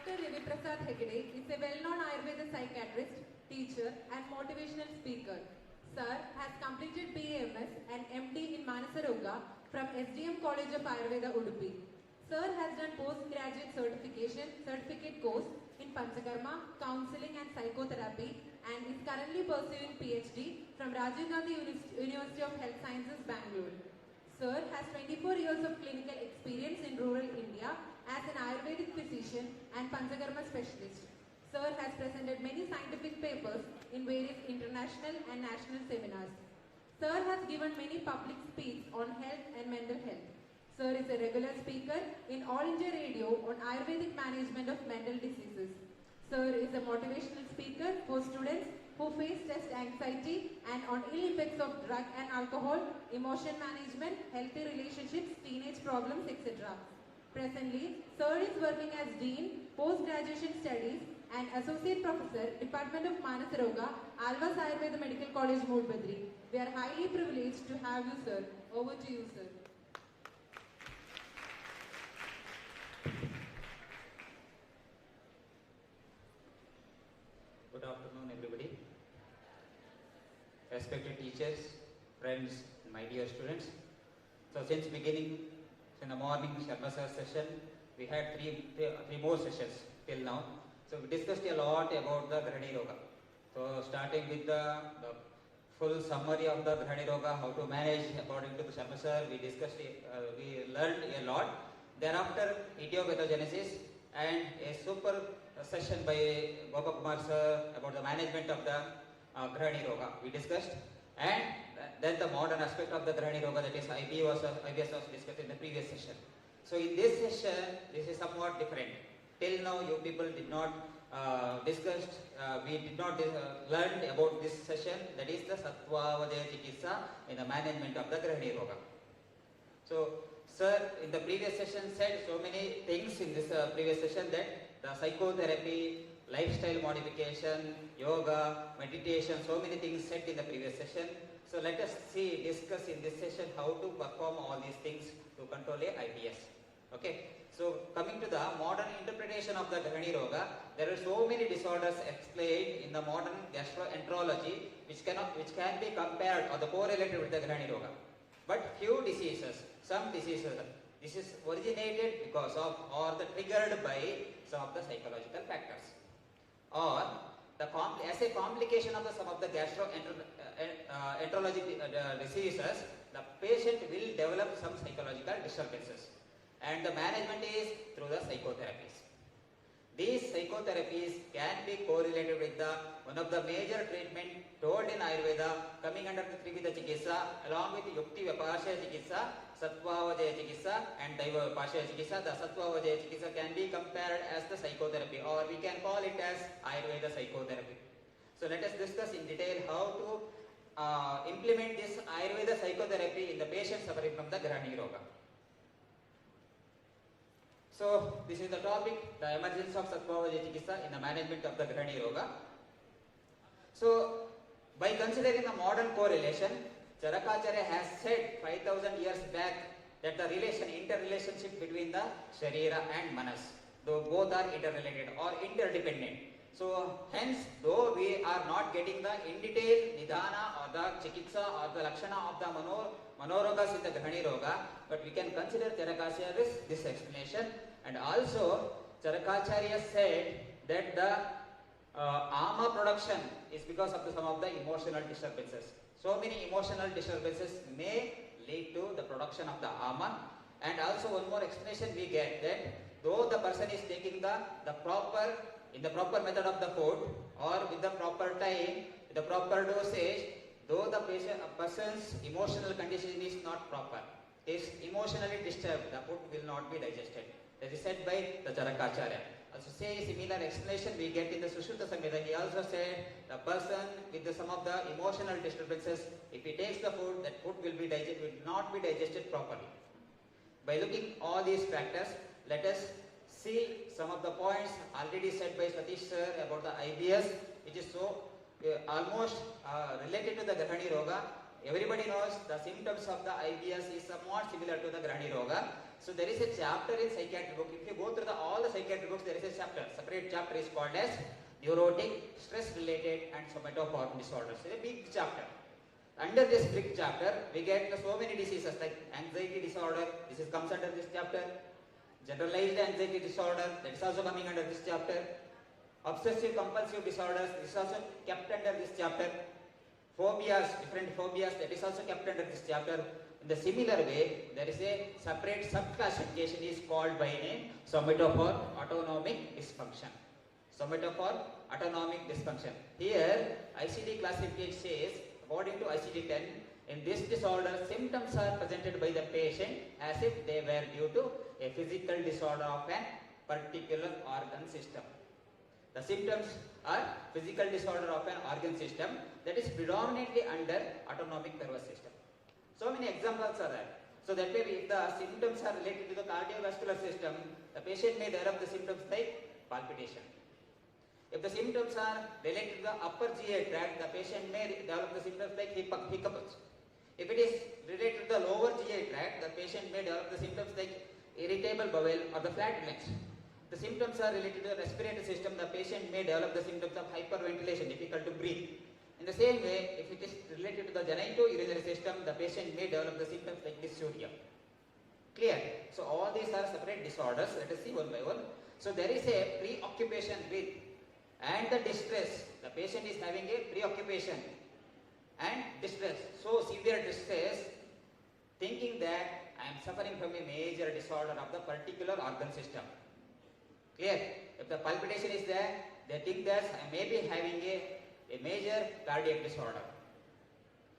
Dr. Ravi Prasad Hegde is a well-known Ayurveda psychiatrist, teacher and motivational speaker. Sir has completed BAMS and MD in Manasaroga from SDM College of Ayurveda, Udupi. Sir has done postgraduate certificate course in Panchakarma, counseling and psychotherapy and is currently pursuing PhD from Rajiv Gandhi University of Health Sciences, Bangalore. Sir has 24 years of clinical experience in rural India as an Ayurvedic physician and Panchakarma specialist. Sir has presented many scientific papers in various international and national seminars. Sir has given many public speeches on health and mental health. Sir is a regular speaker in All India Radio on Ayurvedic management of mental diseases. Sir is a motivational speaker for students who face stress, anxiety and on ill effects of drug and alcohol, emotion management, healthy relationships, teenage problems, etc. Presently, Sir is working as Dean, Post-Graduation Studies and Associate Professor, Department of Manasaroga, Alvas Ayurveda Medical College, Moodbadri. We are highly privileged to have you, sir. Over to you, sir. Good afternoon, everybody. Respected teachers, friends, my dear students. So since beginning, in the morning Sharma sir session, we had three more sessions till now. So we discussed a lot about the Grihani Roga. So starting with the full summary of the Grihani Roga, how to manage according to the Sharma sir, we discussed, we learned a lot. Thereafter, etiopathogenesis and a super session by Gopakumar sir about the management of the Grihani Roga we discussed, and then the modern aspect of the Grihani Roga, that is IBS was discussed in the previous session. So in this session, this is somewhat different. Till now you people did not we did not learn about this session, that is the Sattvavadaya Chikitsa in the management of the Grihani Roga. So sir in the previous session said so many things in this previous session, that the psychotherapy, lifestyle modification, yoga, meditation, so many things said in the previous session. So let us discuss in this session how to perform all these things to control a IBS. Okay. So coming to the modern interpretation of the Grihani Roga, there are so many disorders explained in the modern gastroenterology which can be compared or correlated with the Grihani Roga. But few diseases, some diseases, this is originated because of or triggered by some of the psychological factors, or as a complication of some of the gastroenterology diseases, the patient will develop some psychological disturbances, and the management is through the psychotherapies. These psychotherapies can be correlated with one of the major treatment told in Ayurveda, coming under the Trivida Chikitsa, along with Yukti Vipashya Chikitsa, Sattvavadaya Chikitsa and Daiva Vipashya Chikitsa. The Sattvavadaya Chikitsa can be compared as the psychotherapy, or we can call it as Ayurveda psychotherapy. So let us discuss in detail how to implement this Ayurveda psychotherapy in the patient suffering from the Grihani Roga. So this is the topic, the emergence of Sattvavadaya Chikitsa in the management of the Grihani Roga. So by considering the modern correlation, Charakacharya has said 5000 years back that the interrelationship between the Sharira and Manas, though both are interrelated or interdependent. So hence, though we are not getting the in detail Nidhana or the Chikitsa or the Lakshana of the Manorogas in the Grihani Roga, but we can consider Charakacharya's this explanation. And also, Charakacharya said that the ama production is because of some of the emotional disturbances. So many emotional disturbances may lead to the production of the ama. And also one more explanation we get, that though the person is taking the proper method of the food, or with the proper time, with the proper dosage, though the person's emotional condition is not proper, is emotionally disturbed, the food will not be digested. That is said by the Charakacharya. Also say similar explanation we get in the Sushruta Samhita. He also said the person with some of the emotional disturbances, if he takes the food, that food will not be digested properly. By looking all these factors, let us see some of the points already said by Satish sir about the IBS, which is so almost related to the Grihani Roga. everybody knows the symptoms of the IBS is somewhat similar to the Grani Roga. So there is a chapter in psychiatry book. If you go through all the psychiatry books, there is a chapter. Separate chapter is called as neurotic, stress-related, and somatoform disorders. It's a big chapter. Under this big chapter, we get so many diseases like anxiety disorder. This comes under this chapter. Generalized anxiety disorder. That is also coming under this chapter. Obsessive compulsive disorders. This is also kept under this chapter. Phobias, different phobias. That is also kept under this chapter. In the similar way, there is a separate subclassification is called by name somatoform autonomic dysfunction. Somatoform autonomic dysfunction. Here, ICD classification says, according to ICD-10, in this disorder, symptoms are presented by the patient as if they were due to a physical disorder of a particular organ system. The symptoms are physical disorder of an organ system that is predominantly under autonomic nervous system. So many examples are there. So that way, if the symptoms are related to the cardiovascular system, the patient may develop the symptoms like palpitation. If the symptoms are related to the upper GI tract, the patient may develop the symptoms like hiccups. If it is related to the lower GI tract, the patient may develop the symptoms like irritable bowel or the flatulence. The symptoms are related to the respiratory system, the patient may develop the symptoms of hyperventilation, difficult to breathe. In the same way, if it is related to the genitourinary system, the patient may develop the symptoms like dysuria. Clear? So all these are separate disorders. Let us see one by one. So there is a preoccupation with and the distress. The patient is having a preoccupation and distress. So severe distress, thinking that I am suffering from a major disorder of the particular organ system. Clear? If the palpitation is there, they think that I may be having a major cardiac disorder.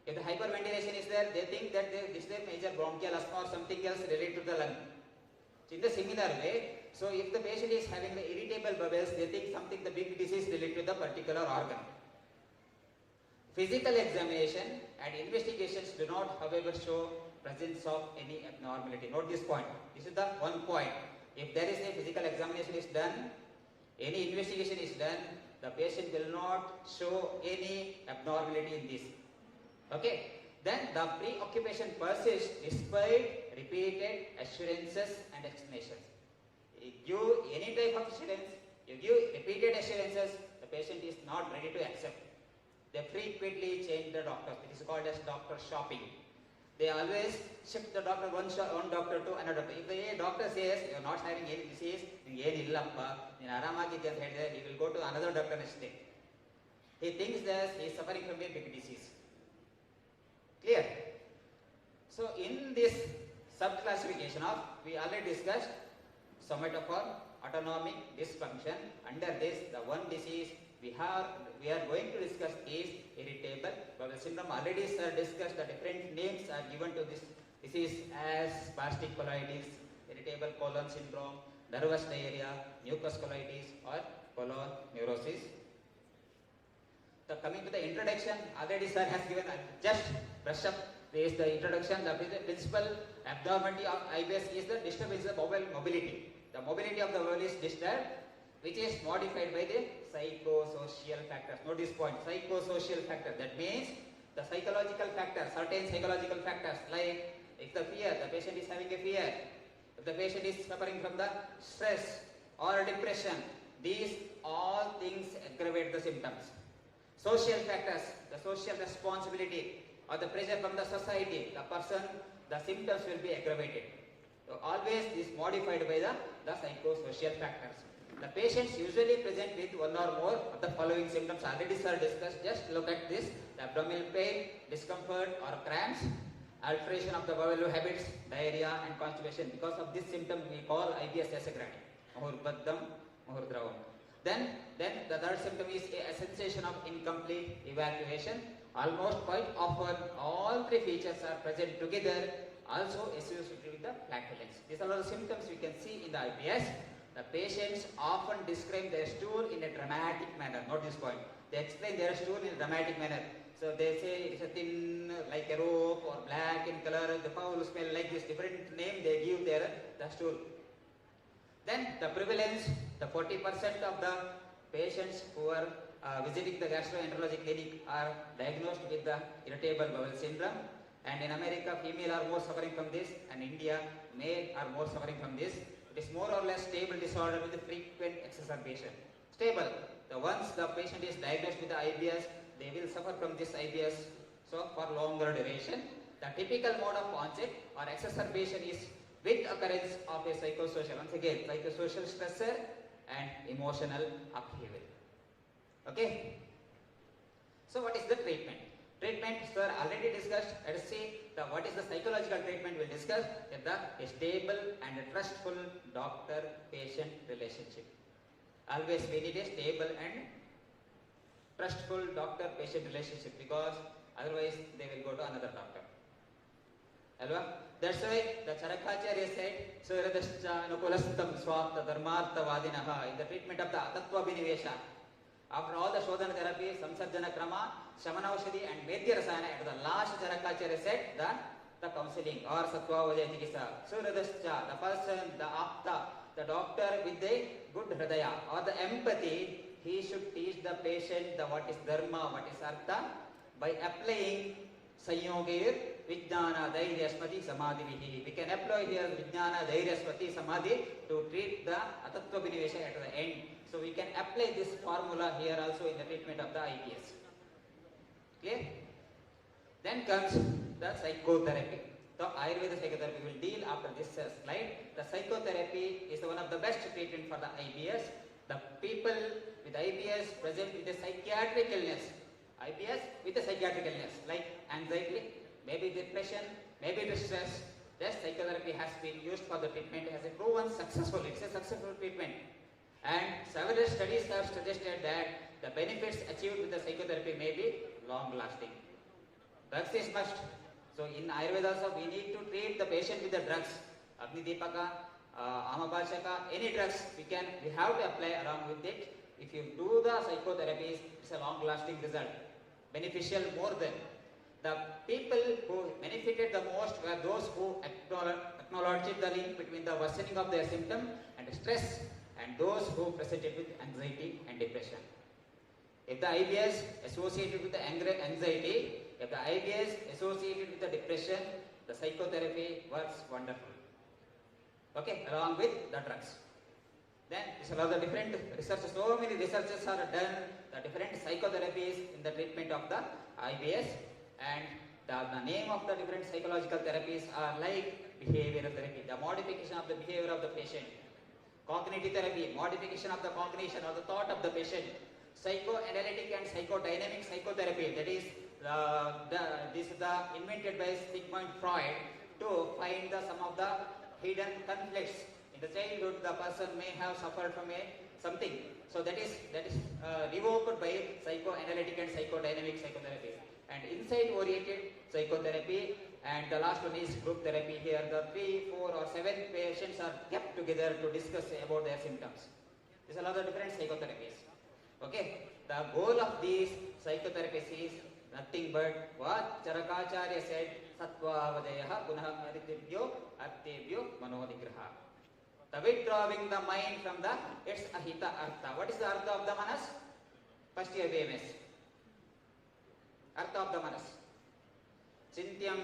If the hyperventilation is there, they think that this is a major bronchial asthma or something else related to the lung. So in the similar way, so if the patient is having the irritable bowels, they think something, the big disease related to the particular organ. Physical examination and investigations do not, however, show presence of any abnormality. Note this point. This is the one point. If there is a physical examination is done, any investigation is done, the patient will not show any abnormality in this. Okay? Then the preoccupation persists despite repeated assurances and explanations. You give any type of assurance, you give repeated assurances, the patient is not ready to accept. They frequently change the doctors. It is called as doctor shopping. They always shift the doctor, one doctor to another doctor. If the doctor says you are not having any disease, he will go to another doctor next day. He thinks that he is suffering from a big disease. Clear? So in this subclassification of, we already discussed somatoform autonomic dysfunction. Under this, the one disease we are going to discuss is irritable bowel syndrome. Already sir discussed the different names are given to this disease as spastic colitis, irritable colon syndrome, nervous diarrhea, mucus colitis or colon neurosis. So coming to the introduction, already sir has given just brush up. There is the introduction. The principal abnormality of IBS is the disturbance of bowel mobility. The mobility of the bowel is disturbed, which is modified by the psychosocial factors. Note this point, psychosocial factor. That means the psychological factors, certain psychological factors like if the fear, the patient is having a fear, if the patient is suffering from the stress or depression, these all things aggravate the symptoms. Social factors, the social responsibility or the pressure from the society, the person, the symptoms will be aggravated. So always is modified by the psychosocial factors. The patients usually present with one or more of the following symptoms. Already sir discussed. Just look at this: the abdominal pain, discomfort or cramps, alteration of the bowel habits, diarrhea and constipation. Because of this symptom, we call IBS as a Grani. Mahurbaddam, Mahurdravam. Then the third symptom is a sensation of incomplete evacuation. Almost quite often, all three features are present together, also associated with the flatulence. These are all the symptoms we can see in the IBS. The patients often describe their stool in a dramatic manner. Note this point. They explain their stool in a dramatic manner. So they say it is a thin like a rope or black in color, the foul smell like this. Different name they give the stool. Then the prevalence, the 40% of the patients who are visiting the gastroenterology clinic are diagnosed with the irritable bowel syndrome. And in America, female are more suffering from this, and India, male are more suffering from this. It is more or less stable disorder with frequent exacerbation. Stable. Once the patient is diagnosed with the IBS, they will suffer from this IBS so for longer duration. The typical mode of onset or exacerbation is with occurrence of a psychosocial, once again, psychosocial stressor and emotional upheaval. Okay? So what is the treatment? Treatment, sir, already discussed. Let us see what is the psychological treatment we'll discuss. A stable and a trustful doctor-patient relationship. Always we need a stable and trustful doctor-patient relationship, because otherwise they will go to another doctor. Alva? That's why the Charakacharya said, Suradascha Anukulastam Swapta Dharmartha Vadinaha, in the treatment of the Tattva Binivesha. After all the Shodhana therapy, Samsarjana Krama, Shamanaushadhi and Medhya Rasayana, at the last Charakacharya said the counseling or Sattva Vajayatikisa. Suradascha, the person, the Apta, the doctor with the good hridaya or the empathy, he should teach the patient what is dharma, what is artha, by applying Sanyogir Vijnana Dhairya Smati Samadhi Vihi. We can employ here Vijnana Dhairya Smati Samadhi to treat the Atattva Binivesha at the end. So we can apply this formula here also in the treatment of the IBS. Clear? Then comes the psychotherapy. So Ayurveda psychotherapy will deal after this slide. The psychotherapy is one of the best treatment for the IBS. The people with IBS present with a psychiatric illness. IBS with a psychiatric illness like anxiety, maybe depression, maybe distress. This psychotherapy has been used for the treatment. It has been proven successful. It's a successful treatment. And several studies have suggested that the benefits achieved with the psychotherapy may be long lasting. Drugs is must. So in Ayurveda also we need to treat the patient with the drugs. Agni Deepaka, Amabhashaka, any drugs we have to apply along with it. If you do the psychotherapies, it's a long lasting result. Beneficial more than. The people who benefited the most were those who acknowledged the link between the worsening of their symptom and stress, and those who presented with anxiety and depression. If the IBS associated with the anxiety, if the IBS associated with the depression, the psychotherapy works wonderful. Okay, along with the drugs. Then these are all the different research. So many researches are done, the different psychotherapies in the treatment of the IBS, and the name of the different psychological therapies are like behavioral therapy, the modification of the behavior of the patient. Cognitive therapy, modification of the cognition or the thought of the patient. Psychoanalytic and psychodynamic psychotherapy, that is this is invented by Sigmund Freud to find some of the hidden conflicts. In the childhood, the person may have suffered from something. So that is revoked by psychoanalytic and psychodynamic psychotherapy. And insight-oriented psychotherapy, and the last one is group therapy. Here the 3, 4 or 7 patients are kept together to discuss about their symptoms. These are all the different psychotherapies. Okay, the goal of these psychotherapies is nothing but what Charakacharya said, Sattva Vajayaha Punah Aritibhyo Artebhyo Manonigraha. The withdrawing the mind from its ahita artha. What is the artha of the manas? First year BMS. Artha of the manas. Chintyam,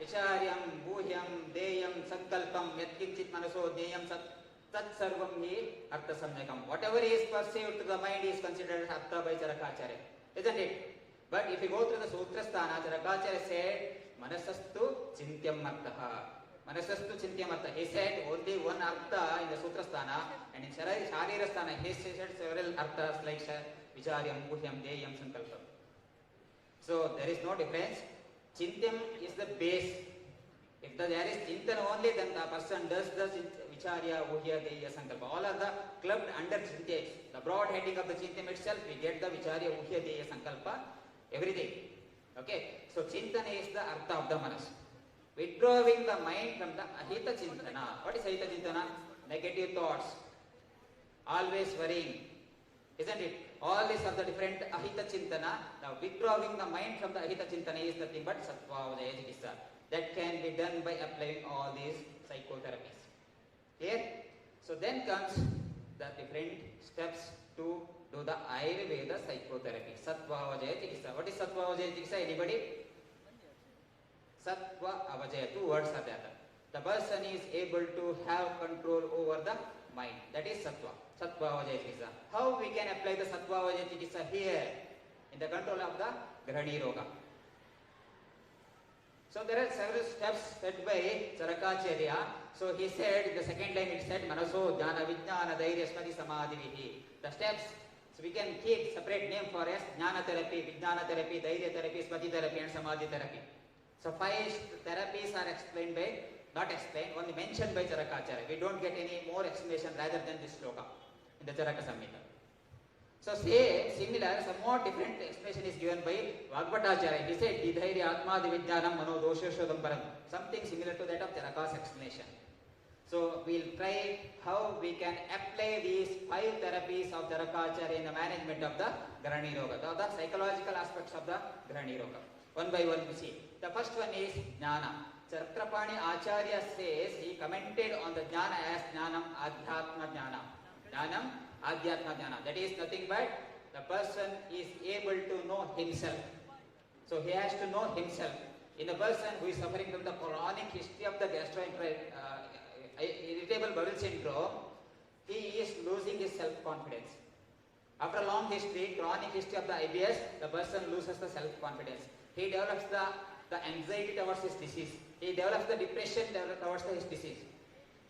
Vicharyam, Bhuhyam, Deyam, Sankalpam, Yatkinchit Manaso, Deyam, Tat Sarvam Hi, Artha Samyakam. Whatever is perceived to the mind is considered Artha by Charakacharya. Isn't it? But if you go through the Sutrasthana, Charakacharya said, Manasastu Chintyam Artha. Manasastu Chintyam Artha. He said only one Artha in the Sutrasthana, and in Sharirasthana he said several Arthas like Vicharyam, Bhuhyam, Deyam, Sankalpam. So there is no difference. Chintyam is the base. If there is Chintan only, then the person does the Vicharya, Bhuhya, Deya, Sankalpa. All are the clubbed under Chintya. The broad heading of the Chintam itself, we get the Vicharya, Bhuhya, Deya, Sankalpa, everything. Okay, so Chintana is the Artha of the Manas. Withdrawing the mind from the Ahita Chintana. What is Ahita Chintana? Negative thoughts. Always worrying. Isn't it? All these are the different Ahita Chintana. Now withdrawing the mind from the Ahita Chintana is nothing but Sattva Vajaya Chikitsa. That can be done by applying all these psychotherapies. Clear? So then comes the different steps to do the Ayurveda psychotherapy. Sattva Avajaya Chikitsa. What is Sattva Avajaya Chikitsa? Anybody? Sattva Avajaya. Two words are there. The person is able to have control over the mind. That is Sattva. Sattva Avajaya Chikitsa. How we can apply the Sattva Avajaya Chikitsa here in the control of the Grahani Roga? So there are several steps set by Charakacharya. So he said, in the second line it said, Manaso Jnana Vijnana Dhairya Smati Samadhivihi. The steps, so we can keep separate name for us, Jnana therapy, Vijnana therapy, Dhairya therapy, Smati therapy and Samadhi therapy. So 5 therapies are explained by, not explained, only mentioned by Charakacharya. We don't get any more explanation rather than this sloka in the Charaka Samhita. So similar, somewhat different explanation is given by Vagbhatacharya. He said, Didhairya Atma Divijnanam Mano Dosheshodam Param. Something similar to that of Charaka's explanation. So we'll try how we can apply these 5 therapies of Charakacharya in the management of the Grahani Roga, the psychological aspects of the Grahani Roga. One by one we see. The first one is Jnana. Chakrapani Acharya says, he commented on the Jnana as Jnanam Adhyatma Jnana. Jnanam Adhyatma Jnana. That is nothing but the person is able to know himself. So he has to know himself. In a person who is suffering from the chronic history of the irritable bowel syndrome, he is losing his self-confidence. After a long history, chronic history of the IBS, the person loses the self-confidence. He develops the anxiety towards his disease. He develops the depression towards his disease.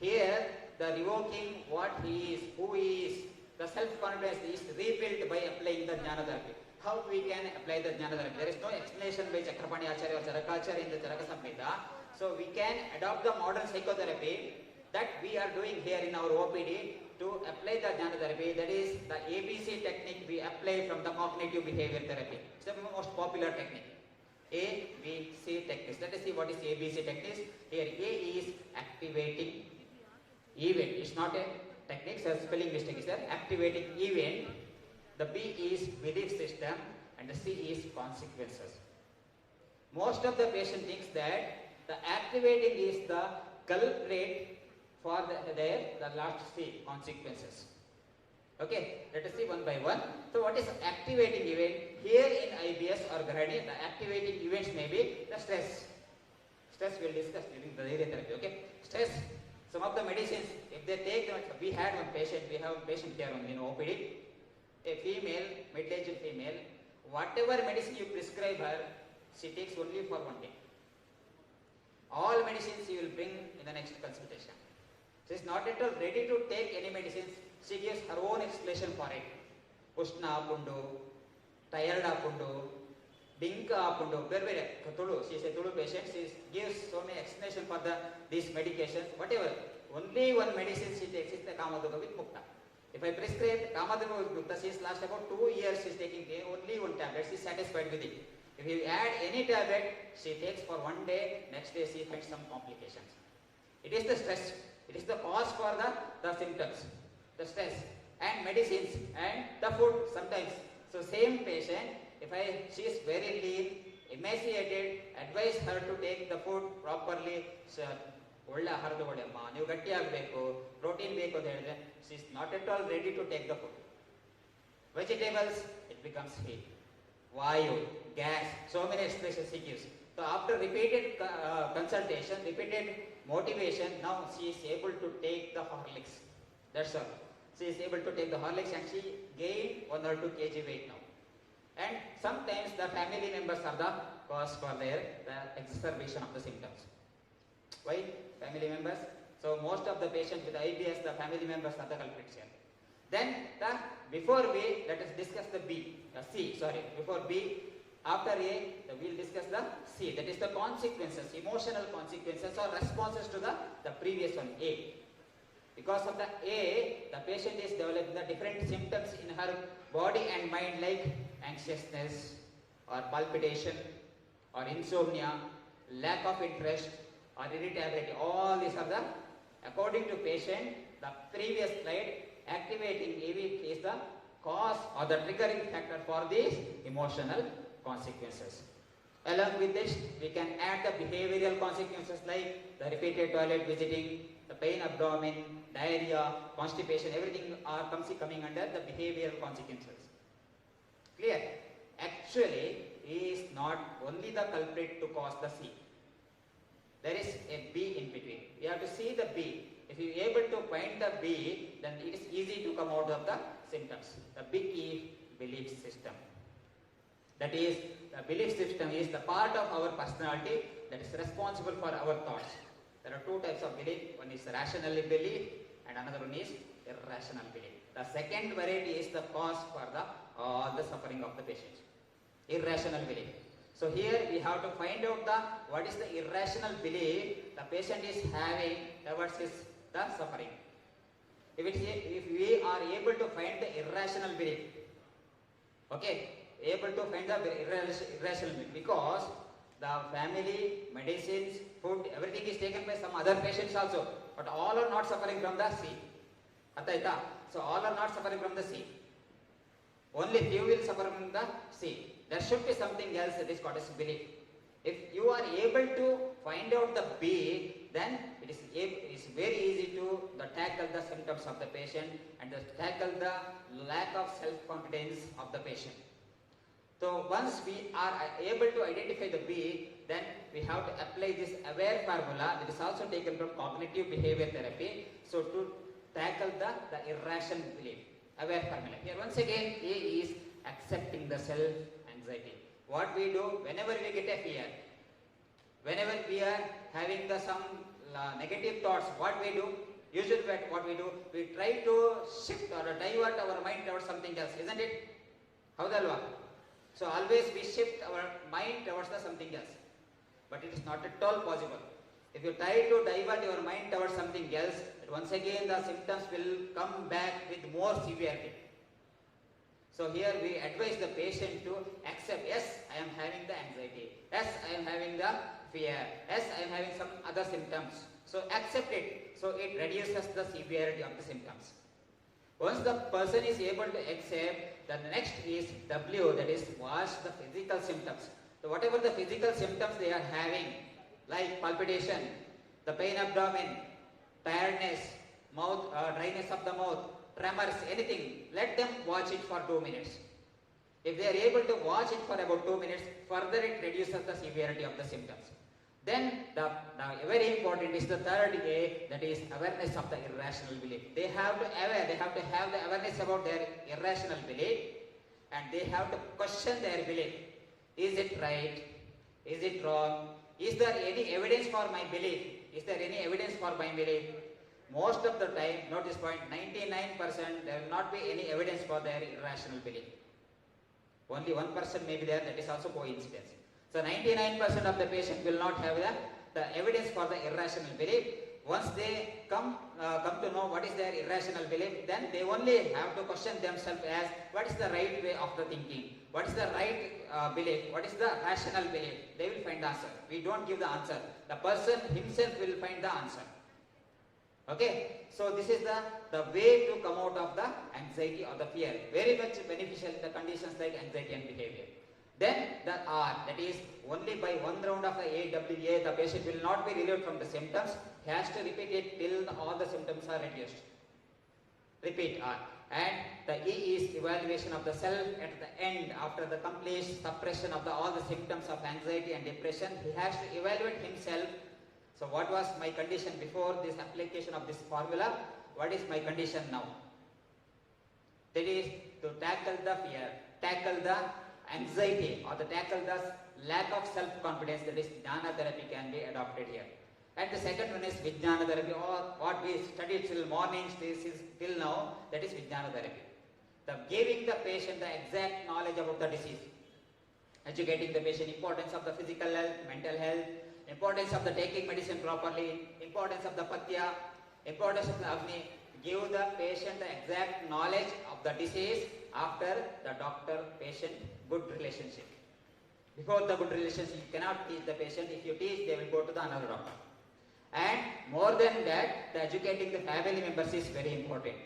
Here, the revoking what he is, who he is, the self-confidence is rebuilt by applying the Jnana therapy. How we can apply the Jnana therapy? There is no explanation by Chakrapani Acharya or Charakacharya in the Charaka Samhita. So we can adopt the modern psychotherapy that we are doing here in our OPD to apply the Jnana therapy. That is the ABC technique we apply from the cognitive behavior therapy. It's the most popular technique. ABC techniques. Let us see what is ABC techniques. Here A is activating event. It's not a technique, so spelling mistake is there. Activating event. The B is belief system and the C is consequences. Most of the patient thinks that the activating is the culprit for the last C, consequences. Okay, let us see one by one. So what is activating event? Here in IBS or Grahani, the activating events may be the stress. Stress we'll discuss during the Dhairya therapy. Okay, stress. Some of the medicines, if they take them, we had one patient, we have a patient here only in OPD, a female, mid-aged female, whatever medicine you prescribe her, she takes only for 1 day. All medicines she will bring in the next consultation. She is not at all ready to take any medicines. She gives her own explanation for it. Ushna apundu, tired apundu, dinka apundu, very Tulu. She is a Tulu patient. She gives so many explanation for these medications. Whatever. Only one medicine she takes is the Kamadurga with Mukta. If I prescribe Kamadurga with Mukta, she is last about 2 years she is taking only one tablet. She is satisfied with it. If you add any tablet, she takes for 1 day, next day she finds some complications. It is the stress. It is the cause for the symptoms. The stress and medicines and the food sometimes. So same patient, if she is very lean, emaciated, advise her to take the food properly. ಒಳ್ಳೆ ಆಹಾರ ತಗೊಳ್ಳಿ ಅಮ್ಮ, ನೀವು ಗಟ್ಟಿ ಆಗಬೇಕು, protein ಬೇಕು ಅಂತ ಹೇಳಿದ್ರೆ, she is not at all ready to take the food. Vegetables, it becomes heat. Vayu, gas, so many expressions she gives. So after repeated consultation, repeated motivation, now she is able to take the Horlicks. That's all. She is able to take the Horlicks and she gained 1 or 2 kg weight now. And sometimes the family members are the cause for the exacerbation of the symptoms. Why? Family members. So most of the patients with IBS, the family members are the culprits here. Then before B, let us discuss the C. Before B, after A, we'll discuss the C. That is the consequences, emotional consequences or responses to the previous one, A. Because of the A, the patient is developing the different symptoms in her body and mind like anxiousness or palpitation or insomnia, lack of interest or irritability. All these are according to patient, the previous slide, activating AV is the cause or the triggering factor for these emotional consequences. Along with this, we can add the behavioral consequences like the repeated toilet visiting, the pain abdomen, diarrhea, constipation, everything are coming under the behavioral consequences. Clear? Actually, he is not only the culprit to cause the C. There is a B in between. We have to see the B. If you are able to find the B, then it is easy to come out of the symptoms. The big E, belief system. That is, the belief system is the part of our personality that is responsible for our thoughts. There are two types of belief. One is rational belief and another one is irrational belief. The second variety is the cause for the suffering of the patient. Irrational belief. So here we have to find out what is the irrational belief the patient is having towards the suffering. If we are able to find the irrational belief, okay, able to find the irrational belief, because the family, medicines, food, everything is taken by some other patients also, but all are not suffering from the C. So all are not suffering from the C. Only few will suffer from the C. There should be something else that is called as belief. If you are able to find out the B, then it is very easy to tackle the symptoms of the patient and tackle the lack of self-confidence of the patient. So once we are able to identify the B, then we have to apply this AWARE formula that is also taken from cognitive behavior therapy. So to tackle the irrational belief, AWARE formula. Here once again, A is accepting the self-anxiety. What we do whenever we get a fear, whenever we are having some negative thoughts, what we do? Usually what we do, we try to shift or divert our mind towards something else, isn't it? Howdalva? So always we shift our mind towards something else. But it is not at all possible. If you try to divert your mind towards something else, once again the symptoms will come back with more severity. So here we advise the patient to accept, yes, I am having the anxiety. Yes, I am having the fear. Yes, I am having some other symptoms. So accept it. So it reduces the severity of the symptoms. Once the person is able to accept, then the next is W, that is watch the physical symptoms. So whatever the physical symptoms they are having, like palpitation, the pain abdomen, tiredness, mouth, dryness of the mouth, tremors, anything, let them watch it for 2 minutes. If they are able to watch it for about 2 minutes, further it reduces the severity of the symptoms. Then the very important is the third A, that is awareness of the irrational belief. They have to have the awareness about their irrational belief, and they have to question their belief. Is it right? Is it wrong? Is there any evidence for my belief? Is there any evidence for my belief? Most of the time, note this point, 99% there will not be any evidence for their irrational belief. Only 1% may be there, that is also coincidence. So 99% of the patient will not have the evidence for the irrational belief. Once they come to know what is their irrational belief, then they only have to question themselves as what is the right way of the thinking, what is the right belief, what is the rational belief. They will find the answer. We don't give the answer. The person himself will find the answer. Okay, so this is the way to come out of the anxiety or the fear. Very much beneficial in the conditions like anxiety and behavior. Then the R, that is only by one round of the AWA, the patient will not be relieved from the symptoms. He has to repeat it till all the symptoms are reduced. Repeat R. And the E is evaluation of the self at the end, after the complete suppression of all the symptoms of anxiety and depression. He has to evaluate himself. So what was my condition before this application of this formula? What is my condition now? That is to tackle the fear, tackle the anxiety, or to tackle the lack of self-confidence. That is Jnana therapy can be adopted here. And the second one is Vijnana therapy, or what we studied till morning till now, that is Vijnana therapy. The giving the patient the exact knowledge about the disease, educating the patient, importance of the physical health, mental health, importance of the taking medicine properly, importance of the Patya, importance of the Agni. Give the patient the exact knowledge of the disease after the doctor-patient good relationship. Before the good relationship, you cannot teach the patient. If you teach, they will go to the another doctor. And more than that, the educating the family members is very important.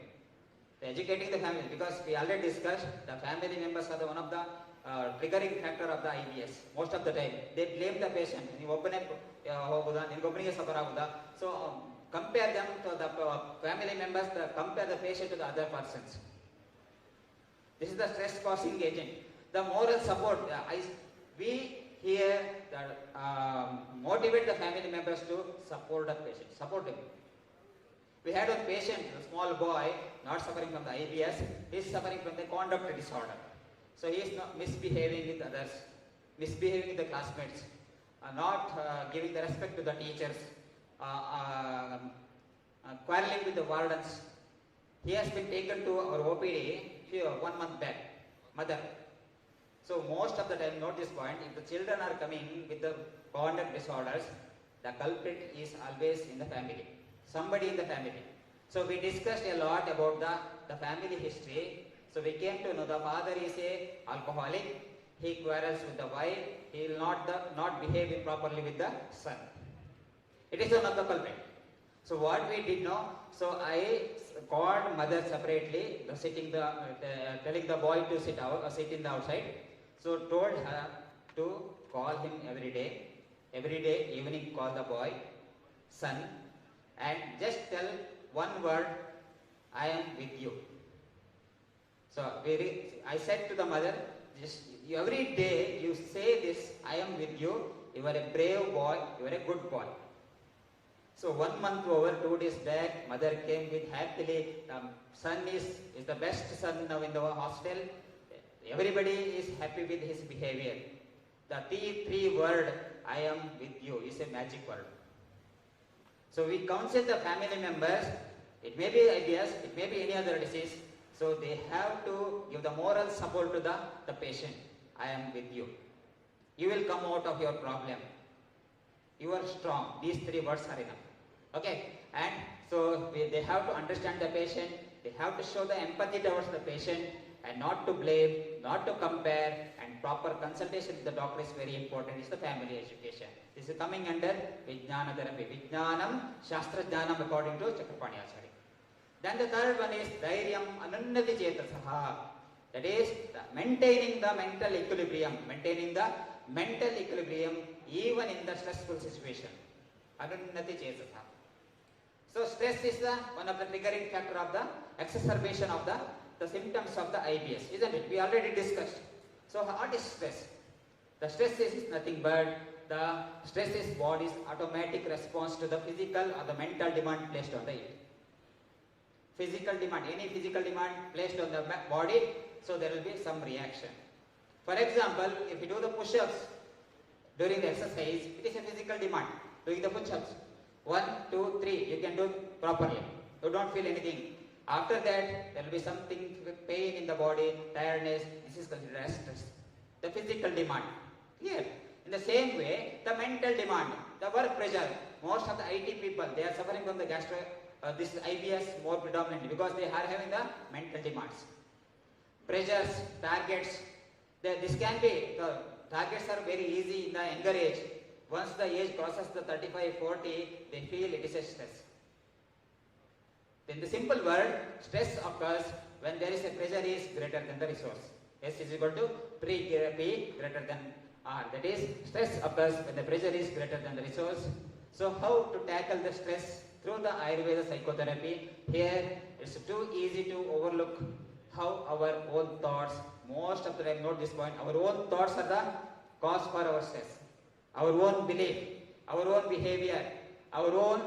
The educating the family, because we already discussed, the family members are one of the triggering factor of the IBS. Most of the time, they blame the patient. ನೀವು ಒಬ್ಬನೇ ಹೋಗುದಾ, ನಿನಗೊಬ್ಬನಿಗೆ suffer ಆಗುದಾ? So compare them to the family members, compare the patient to the other persons. This is the stress causing agent. The moral support, we here motivate the family members to support the patient, support him. We had one patient, a small boy, not suffering from the IBS, he is suffering from the conduct disorder. So he is not misbehaving with others, misbehaving with the classmates, not giving the respect to the teachers, quarreling with the wardens. He has been taken to our OPD 1 month back, mother. So most of the time, note this point, if the children are coming with the conduct disorders, the culprit is always in the family, somebody in the family. So we discussed a lot about the family history. So we came to know the father is a alcoholic, he quarrels with the wife, he will not behave properly with the son. It is one of the culprit. So what we did know, so I called mother separately, telling the boy to sit in the outside. So told her to call him every day evening call the boy, son, and just tell one word, I am with you. So I said to the mother, just every day you say this, I am with you, you are a brave boy, you are a good boy. So 1 month over, 2 days back, mother came with happily, son is the best son now in the hostel. Everybody is happy with his behavior. The three word, I am with you, is a magic word. So we counsel the family members, it may be IBS, it may be any other disease, so they have to give the moral support to the patient. I am with you. You will come out of your problem. You are strong. These 3 words are enough. Okay? And so they have to understand the patient, they have to show the empathy towards the patient, and not to blame, not to compare, and proper consultation with the doctor is very important. It's the family education. This is coming under Vijnana therapy. Vijnanam, Shastra Jnanam according to Chakrapani Acharya. Then the third one is Dhairyam Anunnati Chetasaha. That is maintaining the mental equilibrium. Maintaining the mental equilibrium even in the stressful situation. Anunnati Chetasaha. So stress is one of the triggering factor of the exacerbation of the symptoms of the IBS, isn't it? We already discussed. So what is stress? The stress is nothing but the stress is body's automatic response to the physical or the mental demand placed on it. Physical demand, any physical demand placed on the body, so there will be some reaction. For example, if you do the push-ups during the exercise, it is a physical demand, doing the push-ups. 1, 2, 3, you can do properly. You don't feel anything. After that, there will be something, pain in the body, tiredness. This is considered as stress. The physical demand. Clear? In the same way, the mental demand, the work pressure. Most of the IT people, they are suffering from the this IBS more predominantly because they are having the mental demands. Pressures, targets. This can be, the targets are very easy in the younger age. Once the age crosses the 35, 40, they feel it is a stress. In the simple word, stress occurs when there is a pressure is greater than the resource. S is equal to P greater than R. That is, stress occurs when the pressure is greater than the resource. So how to tackle the stress? Through the Ayurveda psychotherapy. Here, it's too easy to overlook how our own thoughts, most of the time, note this point, our own thoughts are the cause for our stress. Our own belief, our own behavior, our own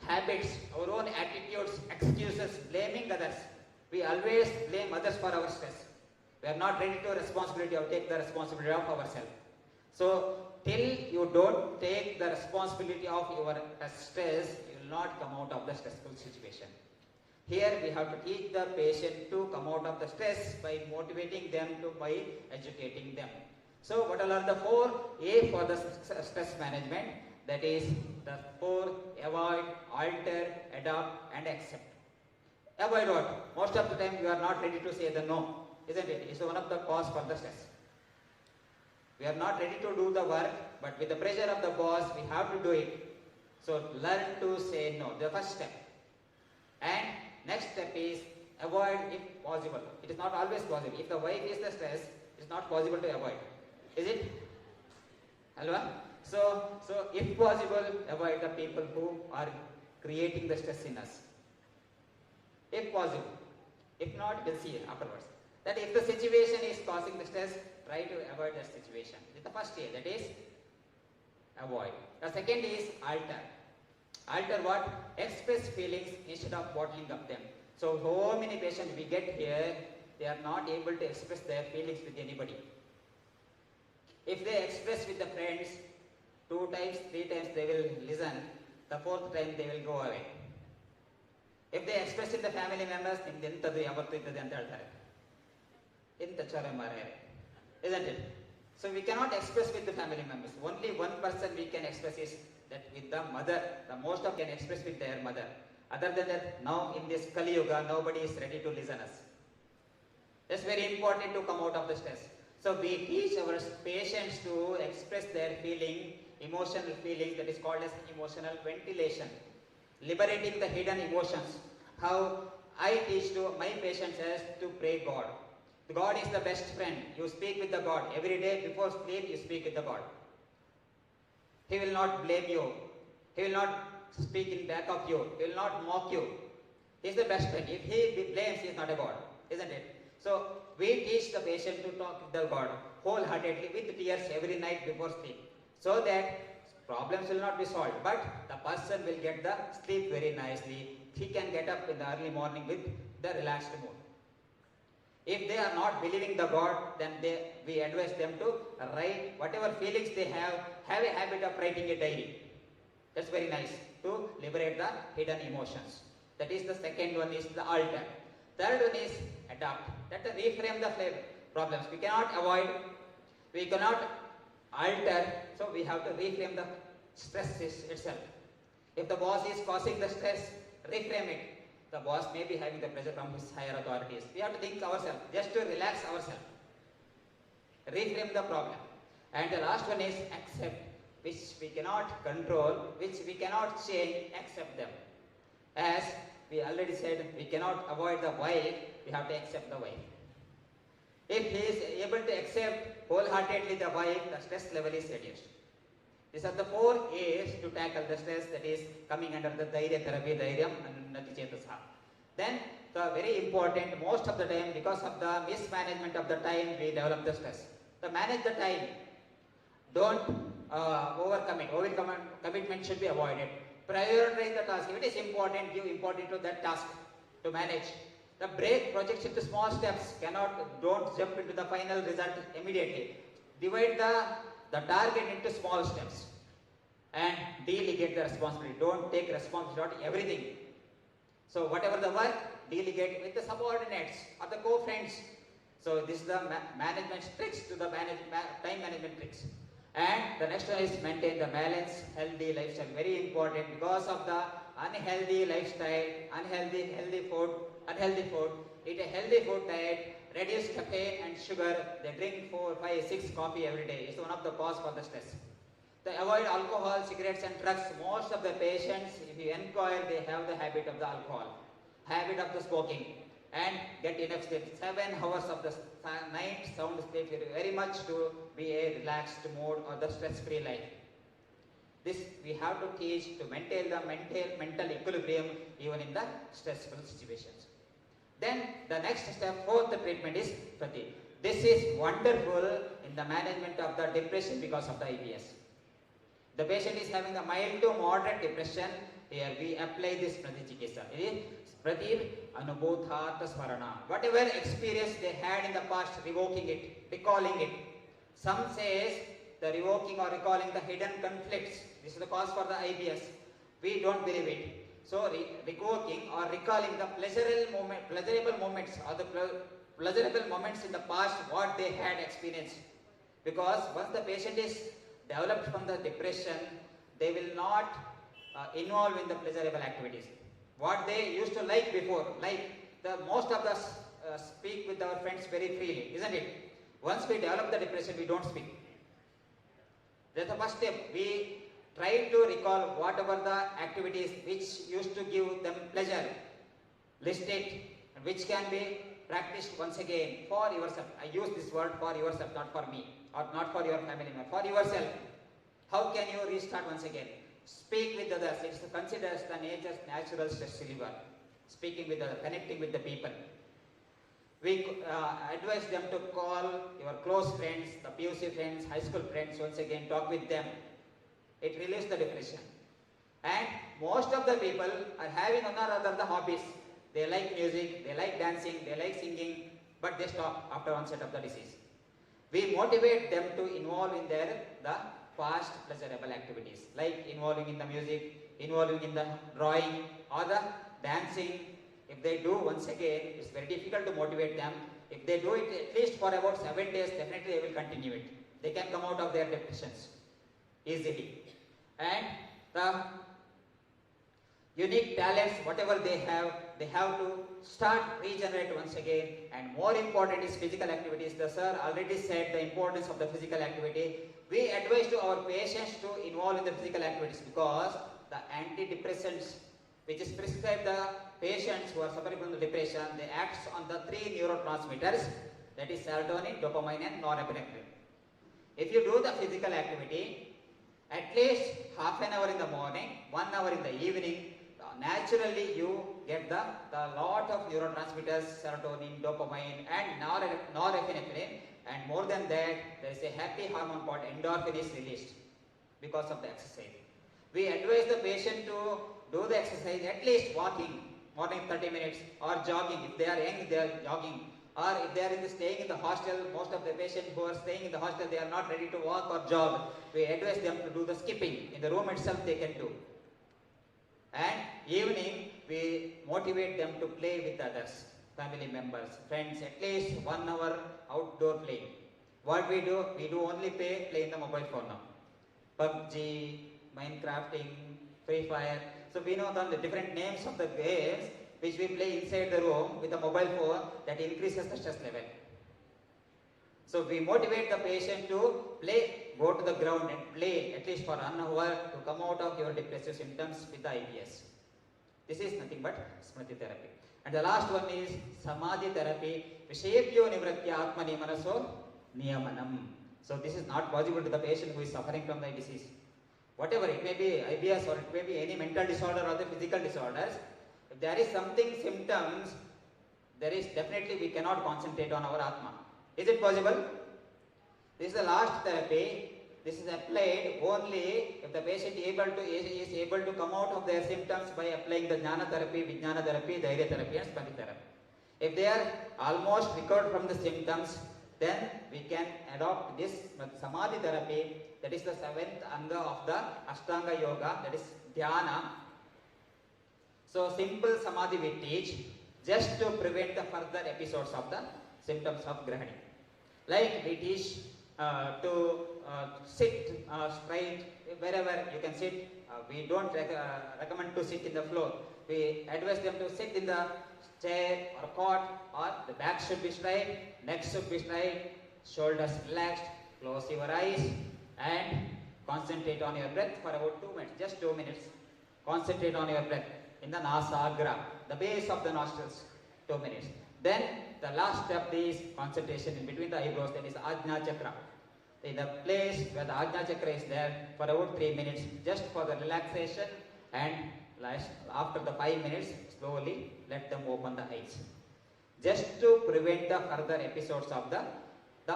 habits, our own attitudes, excuses, blaming others. We always blame others for our stress. We are not ready to take the responsibility of ourselves. So, till you don't take the responsibility of your stress, you will not come out of the stressful situation. Here we have to teach the patient to come out of the stress by motivating them by educating them. So, what are the 4 A for the stress management? That is the 4: avoid, alter, adopt, and accept. Avoid what? Most of the time we are not ready to say the no, isn't it? It's one of the cause for the stress. We are not ready to do the work, but with the pressure of the boss, we have to do it. So learn to say no, the first step. And next step is avoid if possible. It is not always possible. If the wife is the stress, it is is not possible to avoid. Is it? Alva? So if possible, avoid the people who are creating the stress in us. If possible. If not, we'll see afterwards. That if the situation is causing the stress, try to avoid that situation. This is the first stage, that is avoid. The second is alter. Alter what? Express feelings instead of bottling up them. So many patients we get here, they are not able to express their feelings with anybody. If they express with the friends, 2 times, 3 times they will listen, the 4th time they will go away. If they express in the family members, isn't it? So we cannot express with the family members. Only one person we can express is that with the mother. The most of can express with their mother. Other than that, now in this Kali Yuga, nobody is ready to listen us. It's very important to come out of the stress. So we teach our patients to express their feeling, emotional feelings, that is called as emotional ventilation. Liberating the hidden emotions. How I teach to my patients is to pray God. God is the best friend. You speak with the God. Every day before sleep, you speak with the God. He will not blame you. He will not speak in back of you. He will not mock you. He is the best friend. If he blames, he is not a God. Isn't it? So, we teach the patient to talk with the God wholeheartedly with tears every night before sleep. So that problems will not be solved. But the person will get the sleep very nicely. He can get up in the early morning with the relaxed mood. If they are not believing the God, then we advise them to write whatever feelings they have a habit of writing a diary. That's very nice to liberate the hidden emotions. That is the second one, is the alter. Third one is adapt. That is reframe the problems. We cannot avoid, we cannot alter, so we have to reframe the stress itself. If the boss is causing the stress, reframe it. The boss may be having the pressure from his higher authorities. We have to think ourselves, just to relax ourselves. Reframe the problem. And the last one is accept, which we cannot control, which we cannot change, accept them. As we already said, we cannot avoid the wife, we have to accept the wife. If he is able to accept wholeheartedly the wife, the stress level is reduced. These are the 4 A's to tackle the stress, that is coming under the Dhairya therapy, Dhairyam and Unnati Chetasa. Then, the very important, most of the time, because of the mismanagement of the time, we develop the stress. So manage the time. Don't overcommit. Overcommitment should be avoided. Prioritize the task. If it is important, give importance to that task to manage. The break projects into small steps. Don't jump into the final result immediately. Divide the target into small steps and delegate the responsibility. Don't take responsibility for everything. So whatever the work, delegate with the subordinates or the co-friends. So this is the management tricks to the time management tricks. And the next one is maintain the balanced, healthy lifestyle. Very important, because of the unhealthy lifestyle, unhealthy food. Eat a healthy food diet. Reduce caffeine and sugar. They drink 4, 5, 6 coffee every day. It's one of the cause for the stress. They avoid alcohol, cigarettes and drugs. Most of the patients, if you inquire, they have the habit of the alcohol, habit of the smoking, and get enough sleep. 7 hours of the night sound sleep very much to be a relaxed mood or the stress-free life. This we have to teach to maintain the mental equilibrium even in the stressful situations. Then the next step, 4th treatment is Prati. This is wonderful in the management of the depression because of the IBS. The patient is having a mild to moderate depression. Here we apply this Prati Chikitsa. Prati Anubodhartha Smarana. Whatever experience they had in the past, revoking it, recalling it. Some says the revoking or recalling the hidden conflicts. This is the cause for the IBS. We don't believe it. So revoking or recalling the pleasurable moments or the pleasurable moments in the past, what they had experienced. Because once the patient is developed from the depression, they will not involve in the pleasurable activities. What they used to like before, like most of us speak with our friends very freely, isn't it? Once we develop the depression, we don't speak. That's the first step. We try to recall whatever the activities which used to give them pleasure. List it, which can be practice once again for yourself. I use this word for yourself, not for me or not for your family member, for yourself. How can you restart once again? Speak with others. It's considered as the nature's natural stress reliever. Speaking with others, connecting with the people. We advise them to call your close friends, the PUC friends, high school friends, once again, talk with them. It relieves the depression. And most of the people are having one or other the hobbies. They like music, they like dancing, they like singing, but they stop after onset of the disease. We motivate them to involve in the past pleasurable activities, like involving in the music, involving in the drawing or the dancing. If they do, once again, it's very difficult to motivate them. If they do it at least for about 7 days, definitely they will continue it. They can come out of their depressions easily. And the unique talents, whatever they have to start regenerate once again. And more important is physical activities. The sir already said the importance of the physical activity. We advise to our patients to involve in the physical activities because the antidepressants which is prescribed the patients who are suffering from the depression, they act on the 3 neurotransmitters, that is serotonin, dopamine and norepinephrine. If you do the physical activity, at least half an hour in the morning, 1 hour in the evening, naturally you get the lot of neurotransmitters, serotonin, dopamine and norepinephrine, and more than that, there is a happy hormone called endorphin is released because of the exercise. We advise the patient to do the exercise, at least walking, morning 30 minutes, or jogging. If they are young, they are jogging. Or if they are staying in the hostel, most of the patients who are staying in the hostel, they are not ready to walk or jog. We advise them to do the skipping. In the room itself, they can do. And evening, we motivate them to play with others, family members, friends, at least 1 hour outdoor playing. What we do only play in the mobile phone now. PUBG, Minecrafting, Free Fire. So we know the different names of the games which we play inside the room with the mobile phone that increases the stress level. So we motivate the patient to play, go to the ground and play at least for 1 hour to come out of your depressive symptoms with the IBS. This is nothing but Smriti therapy. And the last one is Samadhi therapy, Vishebhyo Nivratya Atmani Manaso Niyamanam. So this is not possible to the patient who is suffering from the disease. Whatever, it may be IBS or it may be any mental disorder or the physical disorders. If there is something symptoms, there is definitely we cannot concentrate on our Atma. Is it possible? This is the last therapy. This is applied only if the patient is able to come out of their symptoms by applying the Jnana therapy, Vijnana therapy, Dhairya therapy and Smriti therapy. If they are almost recovered from the symptoms, then we can adopt this Samadhi therapy, that is the 7th anga of the Ashtanga Yoga, that is Dhyana. So simple Samadhi we teach just to prevent the further episodes of the symptoms of Grahani. Like we teach to sit straight wherever you can sit. We don't recommend to sit in the floor. We advise them to sit in the chair or cot, or the back should be straight, neck should be straight, shoulders relaxed, close your eyes and concentrate on your breath for about 2 minutes, just 2 minutes. Concentrate on your breath in the Nasagra, the base of the nostrils, 2 minutes. Then the last step is concentration in between the eyebrows, that is Ajna Chakra. In the place where the Ajna Chakra is there for about 3 minutes, just for the relaxation, and after the 5 minutes, slowly let them open the eyes. Just to prevent the further episodes of the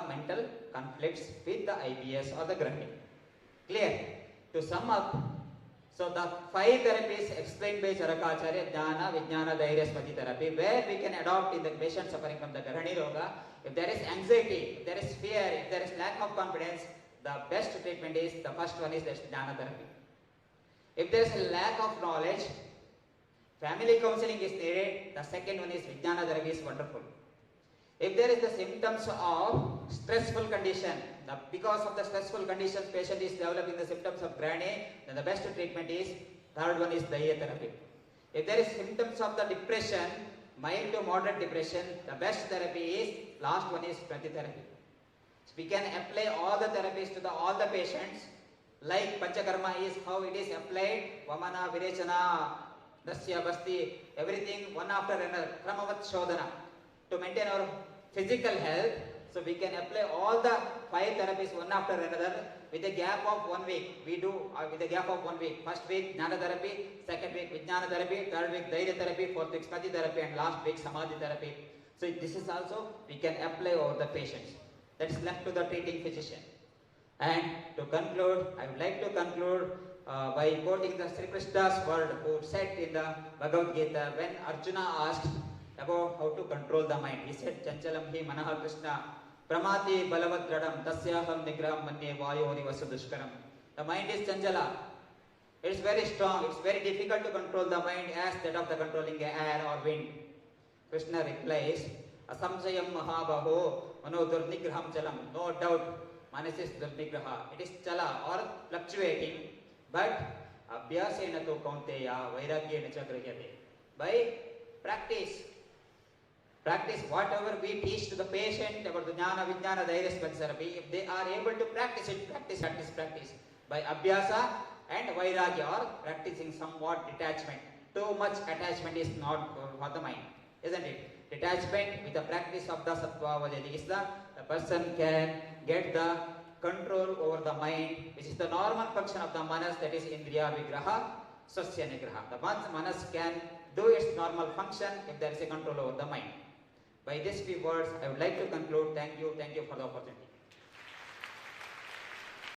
mental conflicts with the IBS or the Grahani. Clear? To sum up, so the 5 therapies explained by Charakacharya, Jnana, Vijnana, Dhairya, Smriti therapy, where we can adopt in the patient suffering from the Grahani Roga. If there is anxiety, if there is fear, if there is lack of confidence, the best treatment is, the first one is the Jnana therapy. If there is a lack of knowledge, family counseling is needed. The second one is Vijnana therapy is wonderful. If there is the symptoms of stressful condition, because of the stressful conditions patient is developing the symptoms of Grahani, then the best treatment is, third one is Dhairya therapy. If there is symptoms of the depression, mild to moderate depression, the best therapy is, last one is Smriti therapy. So we can apply all the therapies to all the patients, like Panchakarma is how it is applied, Vamana, Virechana, Dasya, Basti, everything one after another, Kramavat Shodhana. to maintain our physical health. So we can apply all the 5 therapies one after another with a gap of 1 week. We do with a gap of 1 week. First week Jnana therapy, second week Vijnana therapy, third week Dhairya therapy, fourth week Smati therapy, and last week Samadhi therapy. So this is also we can apply over the patients. That is left to the treating physician. And to conclude, I would like to conclude by quoting the Sri Krishna's word who said in the Bhagavad Gita when Arjuna asked about how to control the mind. He said, Chanchalam hi manaha Krishna pramati balavadradam tasyaham nigraham manye vayori vasudushkaram. The mind is chanchala. It is very strong. It's very difficult to control the mind as that of the controlling air or wind. Krishna replies, Asamsayam mahabaho mano durnigraham chalam. No doubt, manas is durnigraha. It is chala or fluctuating, but abhyasena to kaunteya vairagyena cha grihyate. By practice whatever we teach to the patient about the jnana, vijnana, dhairya, smati therapy, if they are able to practice it, practice by abhyasa and vairagya, or practicing somewhat detachment. Too much attachment is not for the mind, isn't it? Detachment with the practice of the sattva vajradikisa, the person can get the control over the mind, which is the normal function of the manas, that is indriya vigraha, swasya nigraha. The manas can do its normal function if there is a control over the mind. By these few words, I would like to conclude. Thank you for the opportunity.